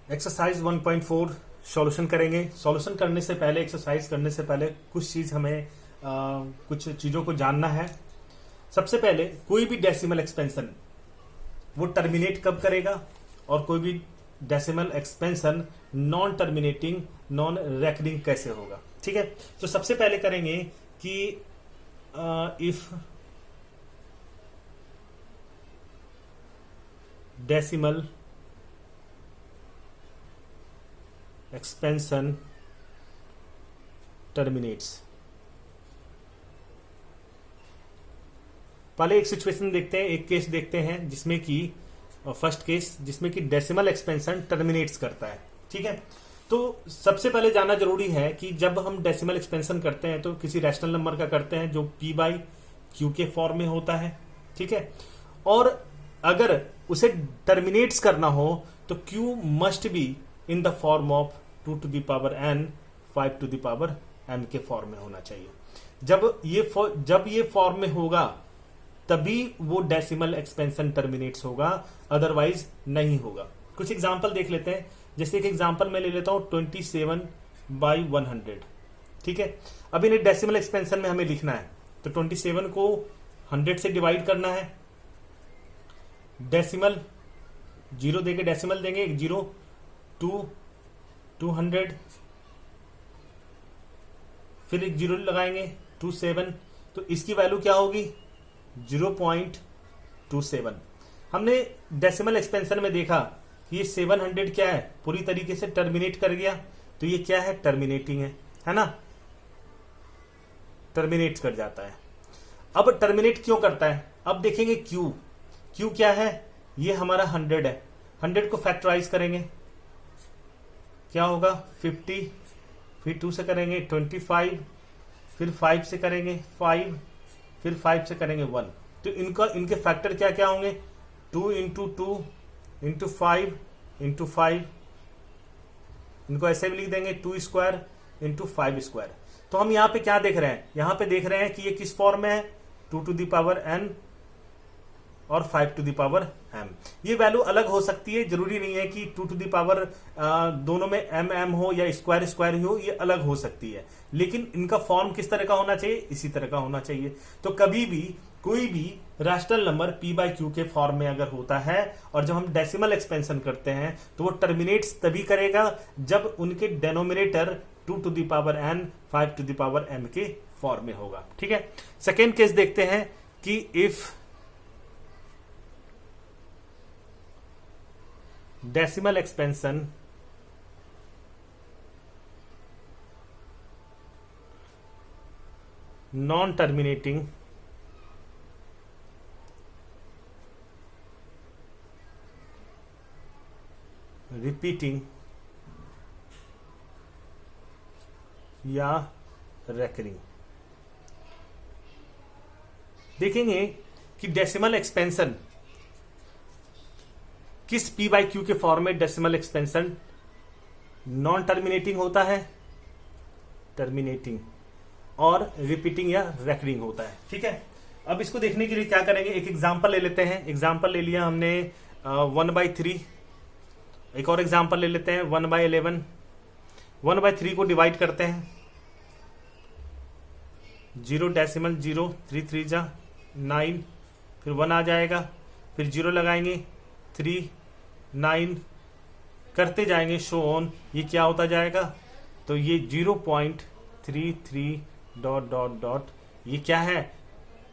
Exercise 1.4 solution करेंगे। Solution करने से पहले, एक्सरसाइज करने से पहले कुछ चीज हमें कुछ चीजों को जानना है। सबसे पहले कोई भी डेसिमल एक्सपेंशन वो टर्मिनेट कब करेगा, और कोई भी decimal expansion non terminating non recurring कैसे होगा। ठीक है, तो सबसे पहले करेंगे कि इफ डेसिमल एक्सपेंशन टर्मिनेट्स। पहले एक सिचुएशन देखते हैं, एक केस देखते हैं जिसमें कि फर्स्ट केस जिसमें कि डेसिमल एक्सपेंशन टर्मिनेट्स करता है। ठीक है, तो सबसे पहले जानना जरूरी है कि जब हम डेसिमल एक्सपेंशन करते हैं तो किसी रैशनल नंबर का करते हैं जो p बाई क्यू के फॉर्म में होता है। ठीक है, और अगर उसे टर्मिनेट्स करना हो तो q must be in the form of 2 to the power n 5 to the power m के फॉर्म में होना चाहिए। जब ये फॉर्म में होगा तभी वो डेसिमल एक्सपेंशन टर्मिनेट्स होगा, अदरवाइज नहीं होगा। कुछ एग्जांपल देख लेते हैं। जैसे एक एग्जांपल मैं ले लेता हूं 27/100। ठीक है, अब इन्हें डेसिमल एक्सपेंशन में हमें लिखना है तो 27 को 100 से डिवाइड करना है। डेसिमल जीरो देके डेसिमल देंगे, एक जीरो, 200, फिर एक जीरो लगाएंगे 27, तो इसकी वैल्यू क्या होगी 0.27। हमने डेसिमल एक्सपेंशन में देखा कि ये 700 क्या है, पूरी तरीके से टर्मिनेट कर गया, तो ये क्या है, टर्मिनेटिंग है ना, टर्मिनेट कर जाता है। अब टर्मिनेट क्यों करता है, अब देखेंगे क्यू क्या है, ये हमारा 100 है। 100 को फैक्टराइज करेंगे, क्या होगा 50, फिर 2 से करेंगे 25, फिर 5 से करेंगे 5, फिर 5 से करेंगे 1। तो इनके फैक्टर क्या क्या होंगे, 2 इंटू 2 इंटू 5 इंटू 5, इनको ऐसे भी लिख देंगे 2 स्क्वायर इंटू 5 स्क्वायर। तो हम यहाँ पे क्या देख रहे हैं, यहाँ पे देख रहे हैं कि ये किस फॉर्म में है, 2 to the power n और 5 to the power m। ये वैल्यू अलग हो सकती है, जरूरी नहीं है कि 2 to the power दोनों में m हो या स्क्वायर स्क्वायर हो, ये अलग हो सकती है, लेकिन इनका फॉर्म किस तरह का होना चाहिए, इसी तरह का होना चाहिए। तो कभी भी कोई भी rational number p by Q के फॉर्म में अगर होता है और जब हम डेसिमल एक्सपेंशन करते हैं तो वो टर्मिनेट्स तभी करेगा जब उनके denominator 2 to the power n 5 to the power m के फॉर्म में होगा। ठीक है, सेकेंड केस देखते हैं कि if decimal expansion non terminating repeating या रेकरिंग। देखेंगे कि डेसिमल एक्सपेंशन किस p बाई क्यू के फॉर्म में डेसिमल एक्सपेंशन नॉन टर्मिनेटिंग होता है, टर्मिनेटिंग, और रिपीटिंग या रेकरिंग होता है। ठीक है, अब इसको देखने के लिए क्या करेंगे, एक एग्जांपल ले लेते हैं। एग्जांपल ले लिया हमने 1/3। एक और एग्जांपल ले लेते हैं 1/11। 1/3 को डिवाइड करते हैं, 0 डेसिमल 0, 3 3 जा 9, फिर 1 आ जाएगा, फिर 0 लगाएंगे 3 9 करते जाएंगे, शो ऑन, ये क्या होता जाएगा, तो ये 0.33 डॉट डॉट डॉट, ये क्या है,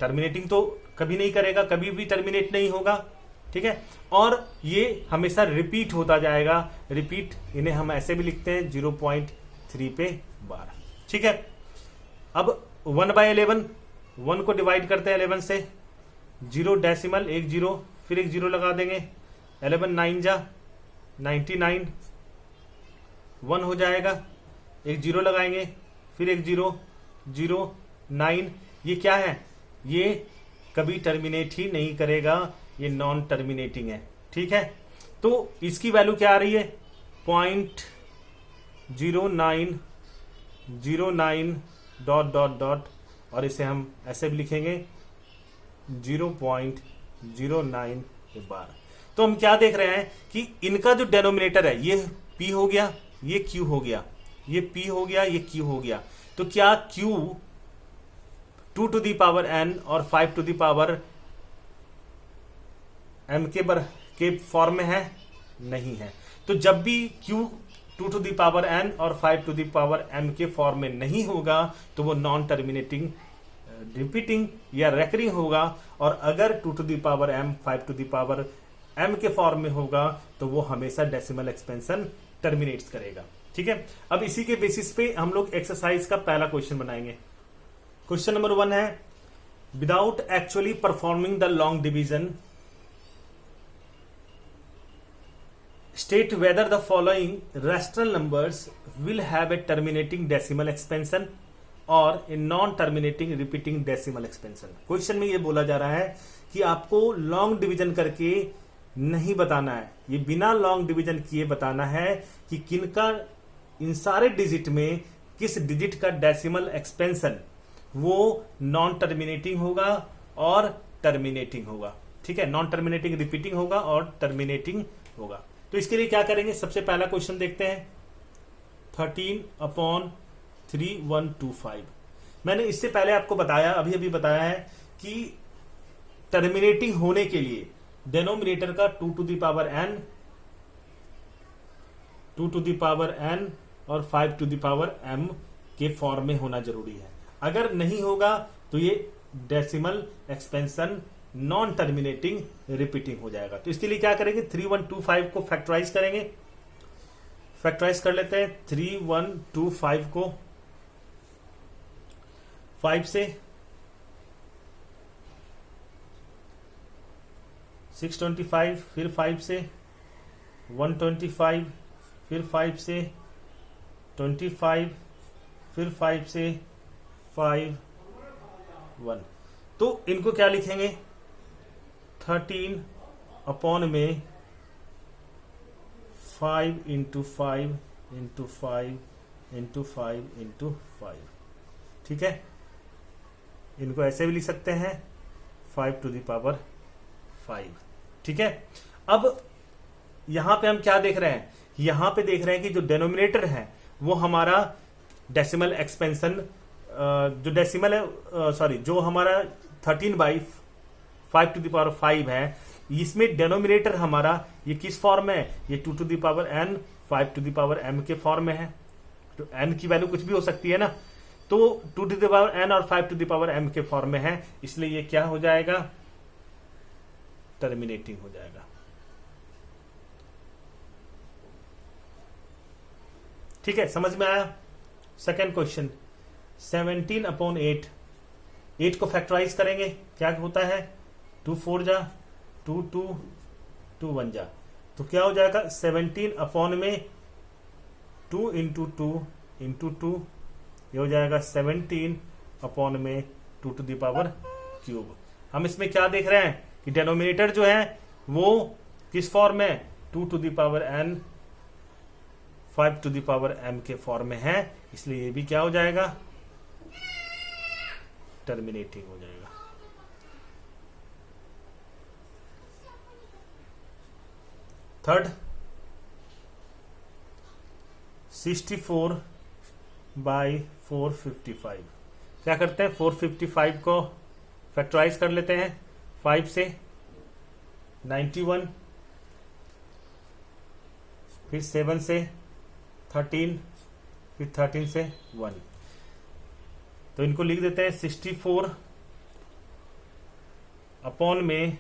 टर्मिनेटिंग तो कभी नहीं करेगा, कभी भी टर्मिनेट नहीं होगा। ठीक है, और ये हमेशा रिपीट होता जाएगा, रिपीट, इन्हें हम ऐसे भी लिखते हैं 0.3 पे बार। ठीक है, अब 1/11, 1 को डिवाइड करते हैं 11 से, 0 डेसिमल, एक 0, फिर एक 0 लगा देंगे, 11 9 जा 99, 1 हो जाएगा, एक 0 लगाएंगे, फिर एक 0 0 9, ये क्या है, ये कभी टर्मिनेट ही नहीं करेगा, ये नॉन टर्मिनेटिंग है। ठीक है, तो इसकी वैल्यू क्या आ रही है, 0.0909 डॉट डॉट डॉट, और इसे हम ऐसे भी लिखेंगे 0.09 बार। तो हम क्या देख रहे हैं कि इनका जो डेनोमिनेटर है ये p हो गया, ये q हो गया, ये p हो गया, ये q हो गया। तो क्या q 2 to the power n और 5 टू दी पावर m के फॉर्म में है? नहीं है। तो जब भी q 2 to the power n और 5 टू दी पावर m के फॉर्म में नहीं होगा तो वो नॉन टर्मिनेटिंग रिपीटिंग या रेकरिंग होगा, और अगर 2 to the power m 5 to the power m के फॉर्म में होगा तो वो हमेशा डेसिमल एक्सपेंशन टर्मिनेट्स करेगा। ठीक है, अब इसी के बेसिस पे हम लोग एक्सरसाइज का पहला क्वेश्चन बनाएंगे। क्वेश्चन नंबर 1 है, without actually performing the long division state whether the following rational numbers will have a terminating decimal expansion or a non-terminating repeating decimal expansion। Question में ये बोला जा रहा है कि आपको लॉन्ग डिवीजन करके नहीं बताना है, ये बिना लॉन्ग डिवीजन किए बताना है कि किनका इन सारे डिजिट में किस डिजिट का डेसिमल एक्सपेंशन वो नॉन टर्मिनेटिंग होगा और टर्मिनेटिंग होगा। ठीक है, नॉन टर्मिनेटिंग रिपीटिंग होगा और टर्मिनेटिंग होगा। तो इसके लिए क्या करेंगे, सबसे पहला क्वेश्चन देखते हैं। 13/3125। मैंने इससे पहले आपको बताया, अभी अभी बताया है कि टर्मिनेटिंग होने के लिए डेनोमिनेटर का 2 to the power n, 2 to the power n और 5 टू दी पावर m के फॉर्म में होना जरूरी है। अगर नहीं होगा तो ये decimal expansion non terminating repeating हो जाएगा। तो इसके लिए क्या करेंगे, 3125 को फैक्टराइज करेंगे। फैक्टराइज कर लेते हैं 3125 को 5 से, 625, फिर 5 से 125, फिर 5 से 25, फिर 5 से 5 1। तो इनको क्या लिखेंगे, 13 अपॉन में 5 इंटू 5 इंटू 5 इंटू 5 इंटू 5। ठीक है, इनको ऐसे भी लिख सकते हैं 5 टू दी पावर 5। ठीक है, अब यहां पे हम क्या देख रहे हैं, यहां पे देख रहे हैं कि जो डेनोमिनेटर है वो हमारा डेसिमल एक्सपेंशन, जो डेसिमल है सॉरी जो हमारा 13/5 टू द पावर 5 है, इसमें डेनोमिनेटर हमारा ये किस फॉर्म में है, ये 2 to the power n 5 to the power m के फॉर्म में है। तो n की वैल्यू कुछ भी हो सकती है ना, तो 2 टू द पावर n और 5 टू द पावर m के फॉर्म में है, इसलिए ये क्या हो जाएगा, टर्मिनेटिंग हो जाएगा। ठीक है, समझ में आया। सेकेंड क्वेश्चन 17/8, 8 को फैक्टराइज करेंगे, क्या होता है, 2 4 जा 2 2 2 1 जा, तो क्या हो जाएगा 17 अपॉन में 2 इंटू 2 इंटू 2, ये हो जाएगा 17 अपॉन में 2 टू द पावर क्यूब। हम इसमें क्या देख रहे हैं कि डेनोमिनेटर जो है वो किस फॉर्म में, 2 to the power n 5 to the power m के फॉर्म में है, इसलिए ये भी क्या हो जाएगा, टर्मिनेटिंग हो जाएगा। थर्ड 64/455, क्या करते हैं, 455 को फैक्टराइज कर लेते हैं, 5 से 91, फिर 7 से 13, फिर 13 से 1, तो इनको लिख देते हैं 64 अपॉन में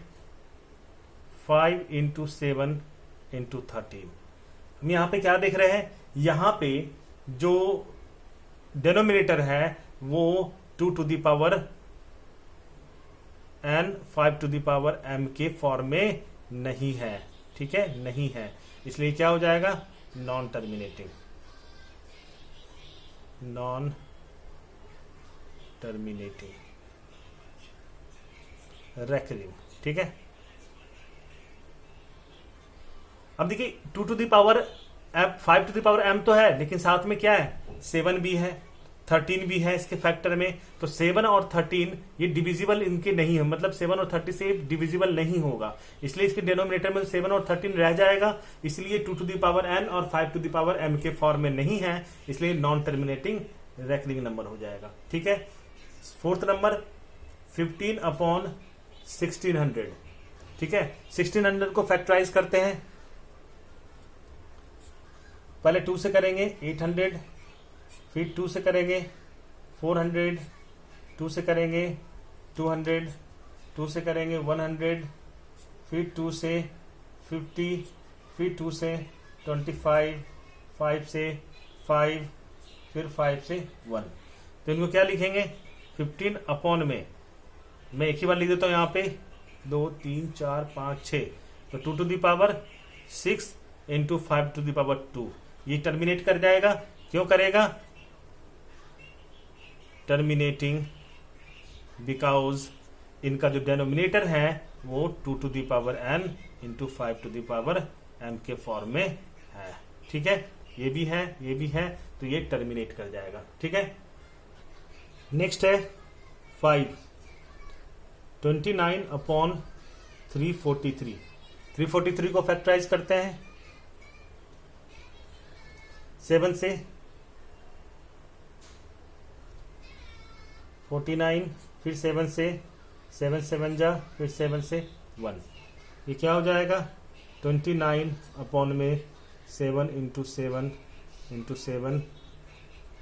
5 इंटू 7 इंटू 13। हम यहां पे क्या देख रहे हैं, यहां पे जो डेनोमिनेटर है वो 2 to the power n 5 to the power m के फॉर्म में नहीं है। ठीक है, नहीं है, इसलिए क्या हो जाएगा, non terminating, non terminating recurring. ठीक है, अब देखिए 2 to the power m 5 to the power m तो है, लेकिन साथ में क्या है, 7 भी है, 13 भी है इसके फैक्टर में, तो 7 और 13 ये डिविजिबल इनके नहीं है, मतलब 7 और 30 से डिविजिबल नहीं होगा, इसलिए इसके डिनोमिनेटर में 7 और 13 रह जाएगा, इसलिए 2 टू द पावर n और 5 टू द पावर m के फॉर्म में नहीं है, इसलिए नॉन टर्मिनेटिंग रेकरिंग नंबर हो जाएगा। ठीक है। Fourth number 15 upon 1600। ठीक है, 1600 को फैक्टराइज करते हैं। पहले 2 से करेंगे 800, फिर 2 से करेंगे 400, 2 से करेंगे 200, 2 से करेंगे 100, फिर 2 से 50, फिर 2 से 25, 5 से 5, फिर 5 से 1। तो इनको क्या लिखेंगे? 15 अपॉन में मैं एक ही बार लिख देता हूं यहाँ पे 2 3 4 5 6, तो 2 to the power 6 into 5 to the power 2, ये टर्मिनेट कर जाएगा। क्यों करेगा? टर्मिनेटिंग बिकॉज इनका जो डेनोमिनेटर है वो 2 to the power n into 5 to the power m के फॉर्म में है। ठीक है, ये भी है, ये भी है, तो ये टर्मिनेट कर जाएगा। ठीक है। नेक्स्ट है 5, 29 अपॉन 343। 343 को फैक्टराइज करते हैं 7 से, 49, फिर 7 से, 7 7 जा, फिर 7 से 1, ये क्या हो जाएगा? 29 अपॉन में 7 into 7 into 7,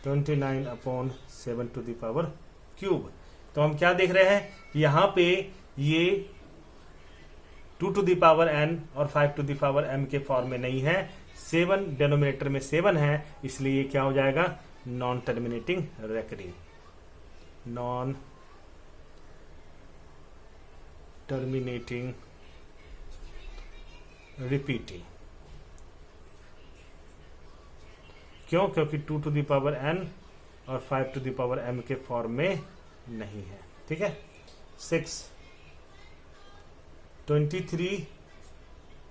29 upon 7 to the power cube. तो हम क्या देख रहे हैं? यहां पे ये 2 टू द पावर n और 5 टू द पावर m के फॉर्म में नहीं है, 7 डेनोमिनेटर में 7 है, इसलिए ये क्या हो जाएगा? Non terminating recurring, non terminating repeating. क्यों? क्योंकि 2 टू द पावर n और 5 टू द पावर m के फॉर्म में नहीं है। ठीक है। 6, 23,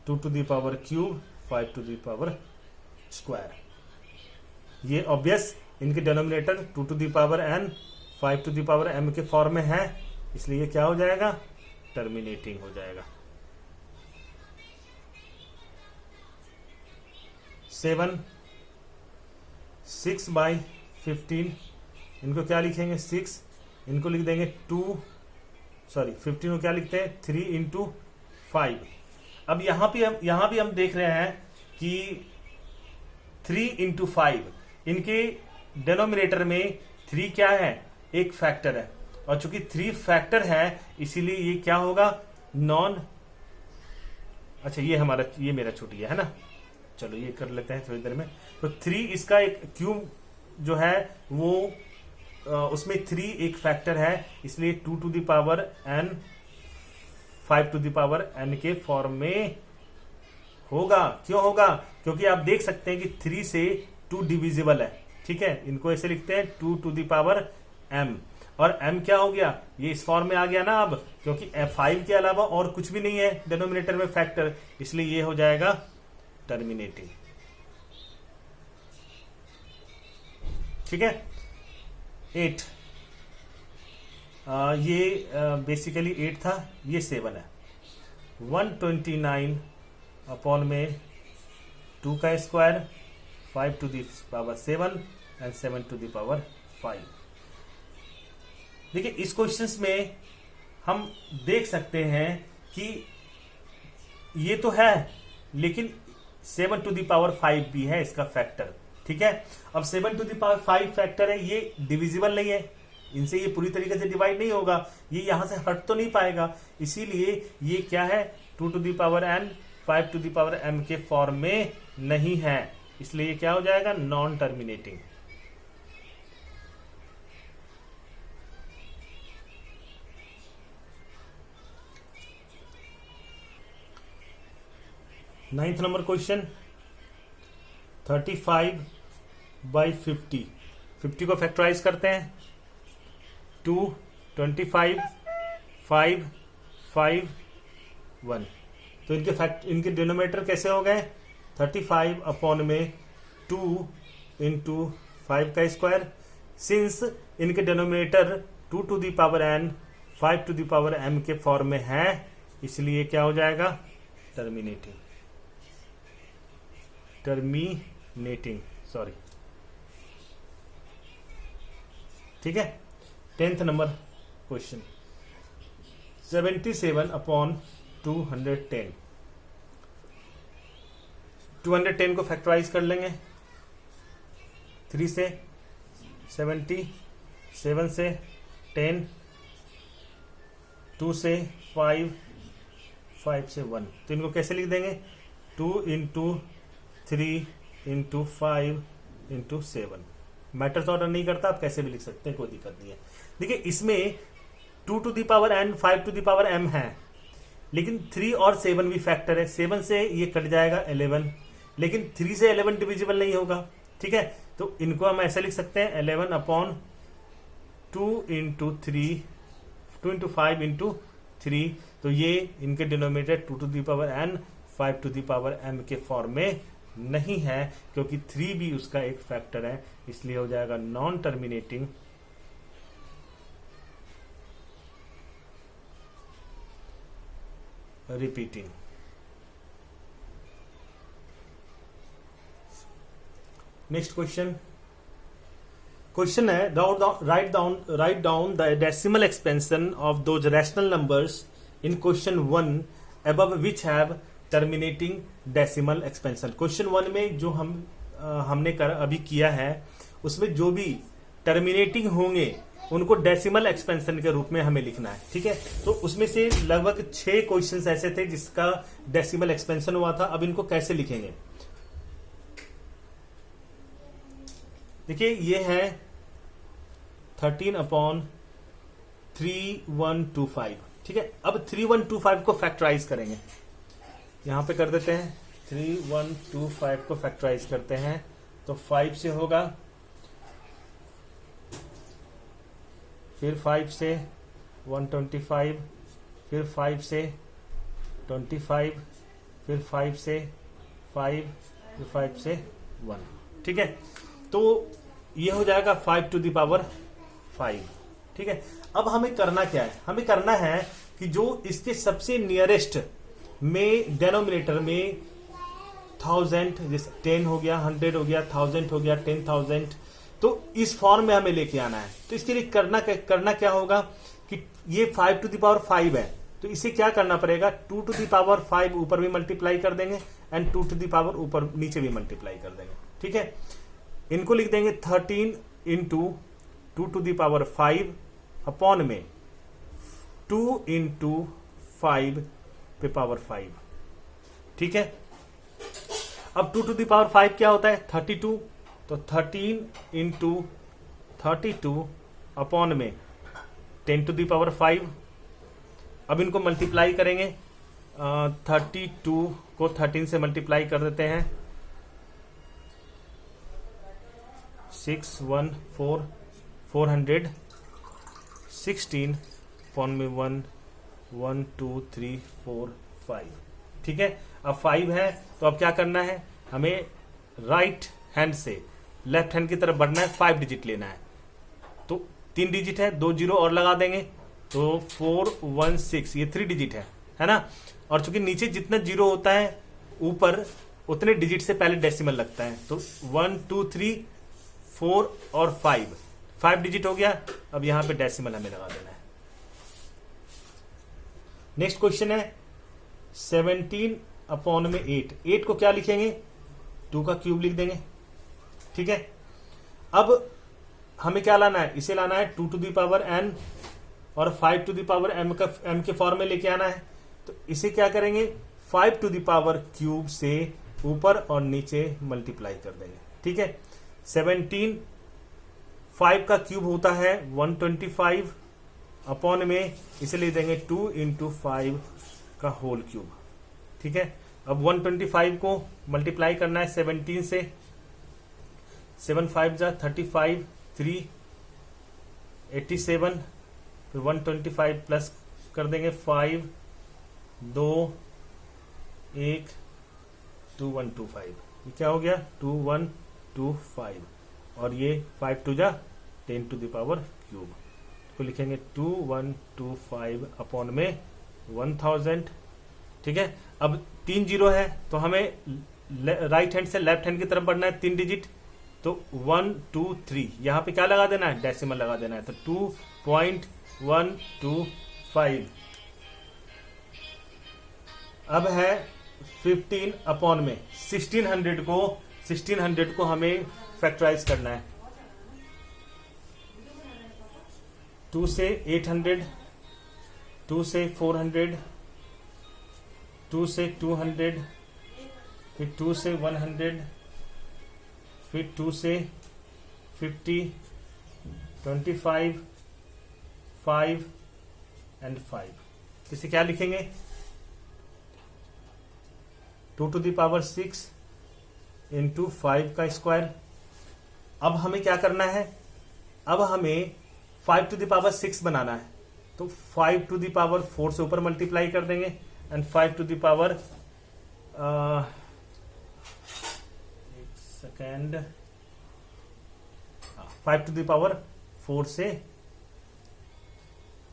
2 to the power cube, 5 to the power square. ये ऑब्वियस इनके denominator 2 to the power n 5 to the power m के फॉर्म में है, इसलिए क्या हो जाएगा? टर्मिनेटिंग हो जाएगा। 7, 6 बाई 15, इनको क्या लिखेंगे? 6, इनको लिख देंगे 15 को क्या लिखते हैं? 3 इंटू 5। अब यहां भी हम देख रहे हैं कि 3 इंटू 5, इनके डेनोमिनेटर में 3 क्या है? एक फैक्टर है, और चूंकि 3 फैक्टर है इसीलिए ये क्या होगा? नॉन, अच्छा ये मेरा छूट गया है ना, चलो ये कर लेते हैं थोड़ी देर में। तो 3 इसका एक क्यूब जो है वो उसमें 3 एक फैक्टर है, इसलिए 2 to the power n 5 to the power n के फॉर्म में होगा। क्यों होगा? क्योंकि आप देख सकते हैं कि 3 से 2 डिविजिबल है। ठीक है, इनको ऐसे लिखते हैं 2 टू द पावर m, और m क्या हो गया? ये इस फॉर्म में आ गया ना अब, क्योंकि 5 के अलावा और कुछ भी नहीं है डिनोमिनेटर में फैक्टर, इसलिए ये हो जाएगा टर्मिनेटिंग। ठीक है। 8, ये बेसिकली 8 था, ये 7 है। 129 अपॉन में 2 का square, 5 to the power 7 and 7 to the power 5। देखिए इस क्वेश्चंस में हम देख सकते हैं कि ये तो है, लेकिन 7 टू द पावर 5 भी है इसका फैक्टर। ठीक है, अब 7 टू द पावर 5 फैक्टर है, ये डिविजिबल नहीं है, इनसे ये पूरी तरीके से डिवाइड नहीं होगा, ये यहां से हट तो नहीं पाएगा, इसीलिए ये क्या है? 2 to the power n 5 to the power m के फॉर्म में नहीं है, इसलिए ये क्या हो जाएगा? Non terminating. Ninth number question 35 by 50 को फैक्टराइज करते हैं। 2, 25, 5, 5, 1, तो इनके डिनोमिनेटर कैसे हो गए? 35 अपॉन में 2 इंटू 5 का स्क्वायर, सिंस इनके denominator 2 to the power n 5 to the power m के फॉर्म में है, इसलिए क्या हो जाएगा, टर्मिनेटिंग सॉरी। ठीक है, 10th नंबर क्वेश्चन 77 अपॉन 210। 210 को फैक्टराइज कर लेंगे 3 से 70, 7 से 10, 2 से 5, 5 से 1। तो इनको कैसे लिख देंगे, 2 into 3 into 5 into 7। Matters order नहीं करता, आप कैसे भी लिख सकते हैं, कोई दिक्कत नहीं है। देखिए इसमें 2 to the power n 5 to the power m है, लेकिन 3 और 7 भी फैक्टर है। 7 से ये कट जाएगा 11, लेकिन 3 से 11 डिविजिबल नहीं होगा। ठीक है, तो इनको हम ऐसे लिख सकते हैं 11 अपॉन 2 इंटू 3 2 इंटू 5 इंटू 3। तो ये इनके denominator 2 to the power n 5 to the power m के फॉर्म में नहीं है, क्योंकि 3 भी उसका एक फैक्टर है, इसलिए हो जाएगा non terminating repeating. Next question है write down the decimal expansion of those rational numbers in question 1 above which have terminating decimal expansion. Question 1 में जो हमने अभी किया है, उसमें जो भी टर्मिनेटिंग होंगे उनको डेसिमल एक्सपेंशन के रूप में हमें लिखना है। ठीक है, तो उसमें से लगभग 6 क्वेश्चंस ऐसे थे जिसका डेसिमल एक्सपेंशन हुआ था। अब इनको कैसे लिखेंगे, देखिए ये है 13 अपॉन 3125। ठीक है, अब 3125 को फैक्टराइज करेंगे, यहां पे कर देते हैं 3125 को फैक्टराइज करते हैं, तो 5 से होगा, फिर 5 से 125, फिर 5 से 25, फिर 5 से 5, फिर 5 से 1। ठीक है, तो ये हो जाएगा 5 टू द पावर 5। ठीक है, अब हमें करना क्या है, हमें करना है कि जो इसके सबसे नियरेस्ट में डेनोमिनेटर में 1000, जैसे 10 हो गया, 100 हो गया, 1000 हो गया, 10,000, तो इस फॉर्म में हमें लेके आना है। तो इसके लिए करना क्या होगा कि ये 5 टू द पावर 5 है, तो इसे क्या करना पड़ेगा, 2 टू द पावर 5 ऊपर भी मल्टीप्लाई कर देंगे एंड 2 टू द पावर ऊपर नीचे भी मल्टीप्लाई कर देंगे। ठीक है, इनको लिख देंगे 13 into 2 to the power 5 upon में 2 इंटू 5 पे पावर 5। ठीक है, अब 2 टू द पावर 5 क्या होता है, 32, तो 13 इंटू 32 अपॉन में 10 टू द पावर 5। अब इनको मल्टीप्लाई करेंगे, 32 को 13 से मल्टीप्लाई कर देते हैं, 614 416 अपॉन में 1 1 2 3 4 5। ठीक है, अब 5 है, तो अब क्या करना है, हमें राइट हैंड से लेफ्ट हैंड की तरफ बढ़ना है, 5 डिजिट लेना है। तो 3 डिजिट है, 2 जीरो और लगा देंगे, तो 416, ये 3 डिजिट है ना। और चूंकि नीचे जितना जीरो होता है ऊपर उतने डिजिट से पहले डेसिमल लगता है, तो 1 2 3 4 और 5 डिजिट हो गया। अब यहां पे डेसिमल हमें लगा देना है। नेक्स्ट क्वेश्चन है 17 अपॉन में 8 को क्या लिखेंगे, 2 का क्यूब लिख देंगे। ठीक है, अब हमें क्या लाना है, इसे लाना है 2 टू द पावर n और 5 टू द पावर m के फॉर्म में लेके आना है। तो इसे क्या करेंगे, 5 टू द पावर क्यूब से ऊपर और नीचे मल्टीप्लाई कर देंगे। ठीक है, 17 5 का क्यूब होता है 125 अपॉन में इसे ले देंगे 2 इंटू 5 का होल क्यूब। ठीक है, अब 125 को मल्टीप्लाई करना है 17 से, 7 5 जा 35, 3 87, फिर 125 प्लस कर देंगे 5 2 1 2125। ये क्या हो गया 2125 और ये 5 2 जा 10 टू द पावर क्यूब को लिखेंगे 2125 अपॉन में 1000। ठीक है, अब 3 जीरो है तो हमें राइट हैंड से लेफ्ट हैंड की तरफ बढ़ना है 3 डिजिट, तो 1 2 3 यहाँ पे क्या लगा देना है, डेसिमल लगा देना है, तो 2.125। अब है 15 अपॉन में 1600 को हमें फैक्टराइज करना है। 2 से 800, 2 से 400, 2 से 200, फिर 2 से 100, फिर 2 से 50, 25, 5 एंड 5। इसे क्या लिखेंगे, 2 टू द पावर 6 इंटू 5 का स्क्वायर। अब हमें क्या करना है, अब हमें 5 टू द पावर 6 बनाना है, तो 5 टू द पावर 4 से ऊपर मल्टीप्लाई कर देंगे एंड 5 टू द पावर एक सेकेंड 5 टू द पावर 4 से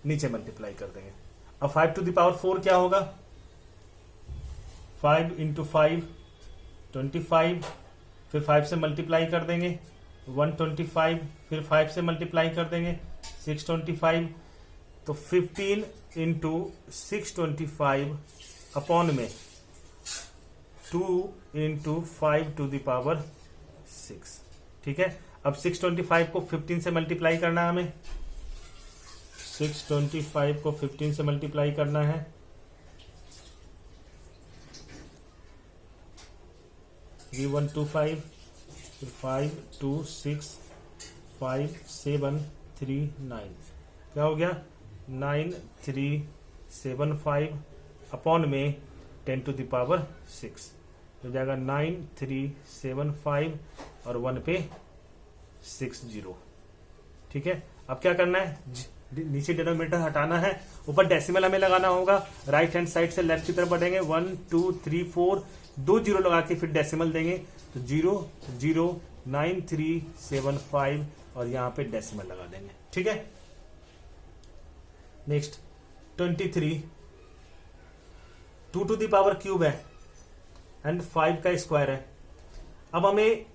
नीचे मल्टीप्लाई कर देंगे। अब 5 टू द पावर 4 क्या होगा, 5 इंटू 5 25, फिर 5 से मल्टीप्लाई कर देंगे 125, फिर 5 से मल्टीप्लाई कर देंगे 625, तो 15 इंटू 625 अपॉन में 2 इंटू 5 टू द पावर 6। ठीक है, अब 625 को 15 से मल्टीप्लाई करना है हमें, 625 को 15 से मल्टीप्लाई करना है, 3125, फिर 5 2 6 5 7 3 9, क्या हो गया 9375 अपॉन में 10 टू द पावर 6, हो जाएगा 9375 और 1 पे 60। ठीक है, अब क्या करना है, नीचे डिनोमिनेटर हटाना है, ऊपर डेसिमल हमें लगाना होगा। राइट हैंड साइड से लेफ्ट की तरफ बढ़ेंगे, 1 2 3 4 2 जीरो लगा के फिर डेसिमल देंगे, तो 0.09375 और यहाँ पे डेसिमल लगा देंगे। ठीक है, next 23, 2 to the power cube है एंड 5 का स्क्वायर है। अब हमें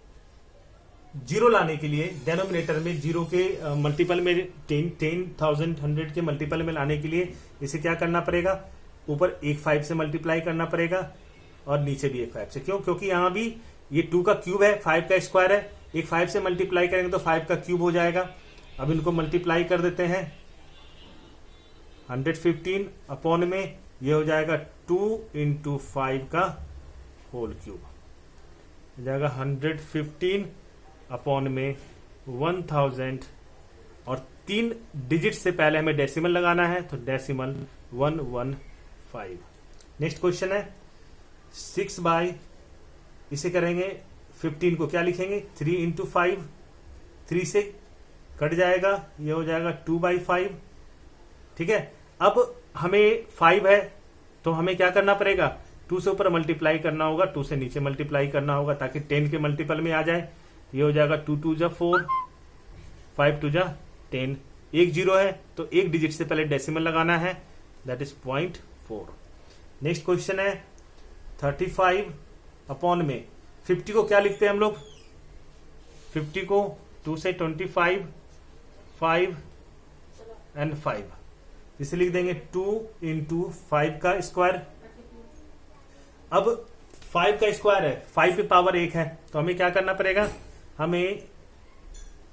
जीरो लाने के लिए डेनोमिनेटर में जीरो के मल्टीपल में 10,100 के मल्टीपल में लाने के लिए इसे क्या करना पड़ेगा, ऊपर एक 5 से मल्टीप्लाई करना पड़ेगा और नीचे भी एक 5 से। क्यों, क्योंकि यहां भी ये 2 का क्यूब है, 5 का स्क्वायर है, एक 5 से मल्टीप्लाई करेंगे तो 5 का क्यूब हो जाएगा। अब इनको मल्टीप्लाई कर देते हैं, 115 अपॉन में ये हो जाएगा 2 इंटू 5 का होल क्यूब, हो जाएगा 115 अपॉन में 1000 और 3 डिजिट से पहले हमें डेसिमल लगाना है, तो डेसिमल 115। नेक्स्ट क्वेश्चन है 6 बाई, इसे करेंगे 15 को क्या लिखेंगे 3 इंटू 5, 3 से कट जाएगा, ये हो जाएगा 2/5। ठीक है, अब हमें 5 है तो हमें क्या करना पड़ेगा, 2 से ऊपर मल्टीप्लाई करना होगा, 2 से नीचे मल्टीप्लाई करना होगा ताकि 10 के मल्टीपल में आ जाए। ये हो जाएगा 2 2 जा 4, 5 2 जा 10, एक जीरो है तो एक डिजिट से पहले डेसिमल लगाना है, दैट इज 0.4। नेक्स्ट क्वेश्चन है 35 अपॉन में 50 को क्या लिखते हैं हम लोग, 50 को 2 से 25, 5 एंड 5, इसे लिख देंगे 2 इंटू 5 का स्क्वायर। अब 5 का स्क्वायर है, 5 पे पावर 1 है, तो हमें क्या करना पड़ेगा, हमें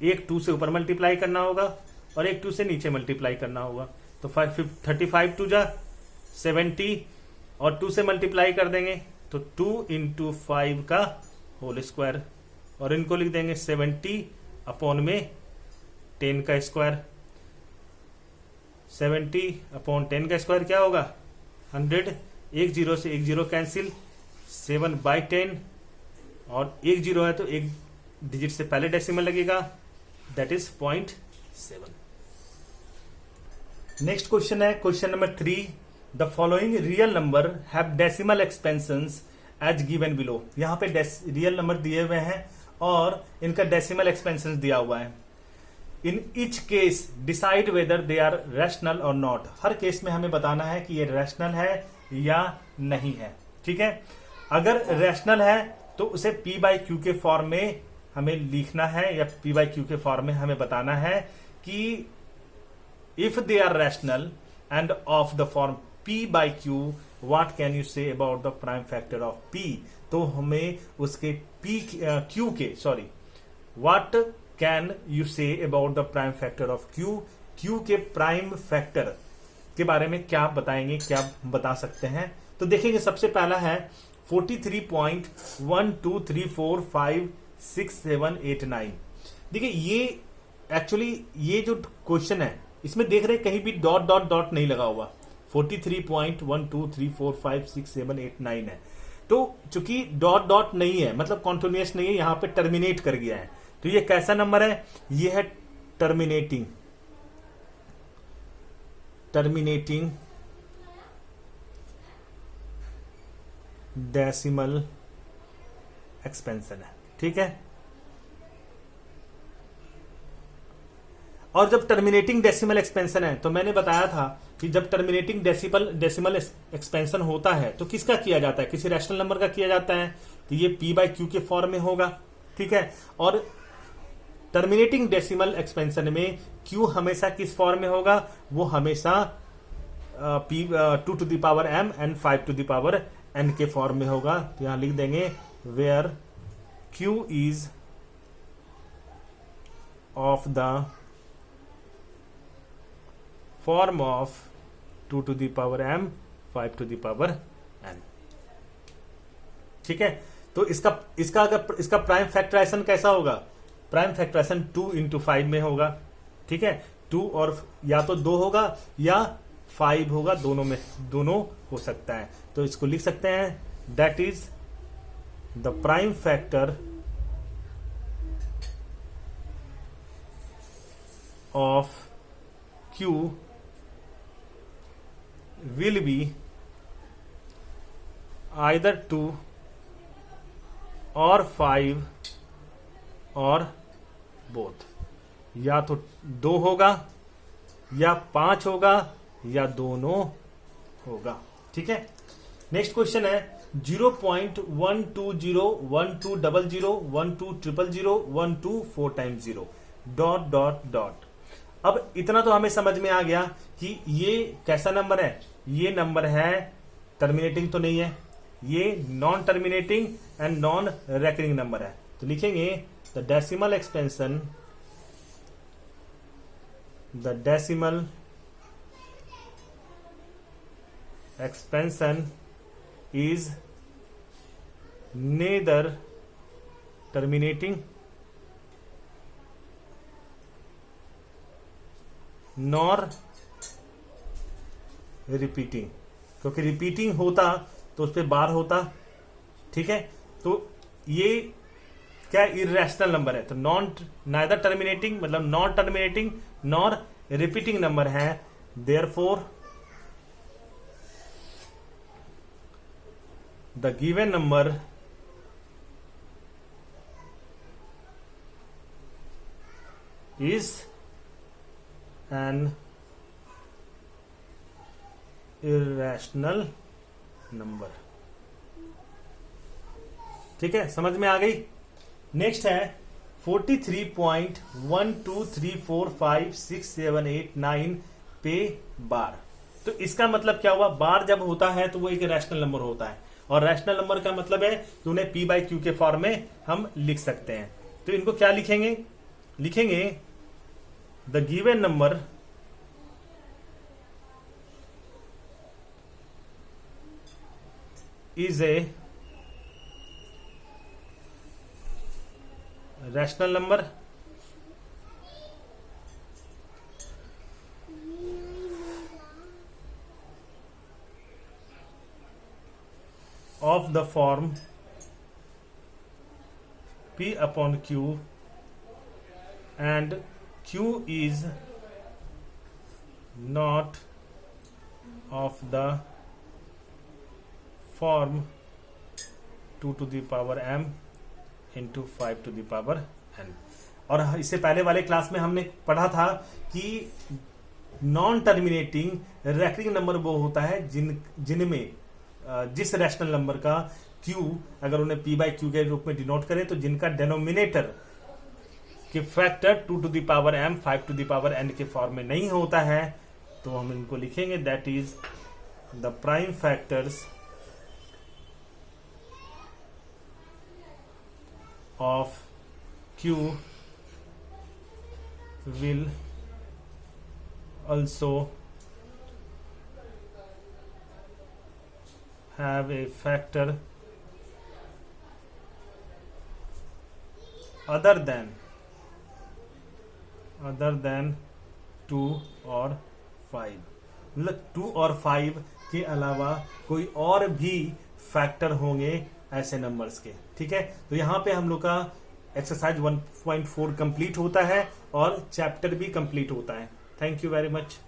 एक 2 से ऊपर मल्टीप्लाई करना होगा और एक 2 से नीचे मल्टीप्लाई करना होगा, तो 35 2 जा 70 और 2 से मल्टीप्लाई कर देंगे तो 2 इंटू 5 का होल स्क्वायर और इनको लिख देंगे 70 अपॉन में 10 का स्क्वायर। 70 अपॉन 10 का स्क्वायर क्या होगा 100, एक जीरो से एक जीरो कैंसिल, 7/10 और एक जीरो है तो एक डिजिट से पहले डेसिमल लगेगा, दैट इज 0.7। नेक्स्ट क्वेश्चन है question number 3, the following real number have decimal expansions as given below. यहाँ पे रियल नंबर दिए हुए हैं और इनका डेसिमल एक्सपेंशन दिया हुआ है। In each case decide whether they are rational और नॉट। हर केस में हमें बताना है कि ये रैशनल है या नहीं है। ठीक है, अगर रैशनल है तो उसे P बाई क्यू के फॉर्म में हमें लिखना है, या P बाई क्यू के फॉर्म में हमें बताना है कि if they are rational and of the form P by Q, what can you say about the prime factor of P। तो हमें उसके Q के what can you say about the prime factor of Q के prime factor के बारे में क्या बताएंगे, क्या बता सकते हैं। तो देखेंगे, सबसे पहला है 43.123456789। देखिए ये एक्चुअली ये जो क्वेश्चन है इसमें देख रहे हैं कहीं भी डॉट डॉट डॉट नहीं लगा हुआ। 43.123456789 है, तो चूंकि डॉट डॉट नहीं है मतलब कॉन्टिन्यूअस नहीं है, यहां पे टर्मिनेट कर गया है। तो ये कैसा नंबर है? ये है टर्मिनेटिंग डेसिमल एक्सपेंशन है। ठीक है, और जब टर्मिनेटिंग डेसिमल एक्सपेंशन है तो मैंने बताया था कि जब टर्मिनेटिंग डेसिमल एक्सपेंशन होता है तो किसका किया जाता है? किसी रैशनल नंबर का किया जाता है, तो ये P बाई क्यू के फॉर्म में होगा। ठीक है, और टर्मिनेटिंग डेसिमल एक्सपेंशन में Q हमेशा किस फॉर्म में होगा? वो हमेशा 2 to the power m and 5 to the power n के फॉर्म में होगा। तो यहां लिख देंगे where Q is of the form of 2 to the power m 5 to the power n। ठीक है, तो इसका प्राइम फैक्टराइजेशन कैसा होगा? प्राइम फैक्टराइजेशन 2 into 5 में होगा। ठीक है, 2 और या तो 2 होगा या 5 होगा, दोनों हो सकता है। तो इसको लिख सकते हैं that is the prime factor of Q will be either 2 or 5 और बोथ। या तो 2 होगा या 5 होगा या दोनों होगा। ठीक है, नेक्स्ट क्वेश्चन है 0.1201200120012 टाइम्स 0 डॉट डॉट डॉट। अब इतना तो हमें समझ में आ गया कि ये कैसा नंबर है। ये नंबर है टर्मिनेटिंग तो नहीं है, ये non terminating and non recurring number है। तो लिखेंगे the decimal expansion is neither terminating nor repeating, क्योंकि रिपीटिंग होता तो उस पर बार होता। ठीक है, तो ये क्या इरेशनल नंबर है, तो नाइदर टर्मिनेटिंग मतलब non terminating nor repeating number है। Therefore the given number is an irrational number। ठीक है, समझ में आ गई। नेक्स्ट है 43.123456789 पे बार। तो इसका मतलब क्या हुआ? बार जब होता है तो वो एक रैशनल नंबर होता है, और रैशनल नंबर का मतलब है कि उन्हें P बाई क्यू के फॉर्म में हम लिख सकते हैं। तो इनको क्या लिखेंगे? लिखेंगे the given number is a rational number of the form P upon Q and Q is not of the form 2 to the power m into 5 to the power n। और इससे पहले वाले क्लास में हमने पढ़ा था कि नॉन टर्मिनेटिंग रैकरिंग नंबर वो होता है जिनमें जिस रैशनल नंबर का क्यू अगर उन्हें p बाई क्यू के रूप में डिनोट करें तो जिनका डेनोमिनेटर के factor 2 to the power m 5 to the power n के फॉर्म में नहीं होता है, तो हम इनको लिखेंगे that is the prime factors of q will also have a factor other than 2 और 5। मतलब 2 और 5 के अलावा कोई और भी फैक्टर होंगे ऐसे नंबर्स के। ठीक है, तो यहाँ पे हम लोग का एक्सरसाइज 1.4 कंप्लीट होता है और चैप्टर भी कंप्लीट होता है। Thank you very much.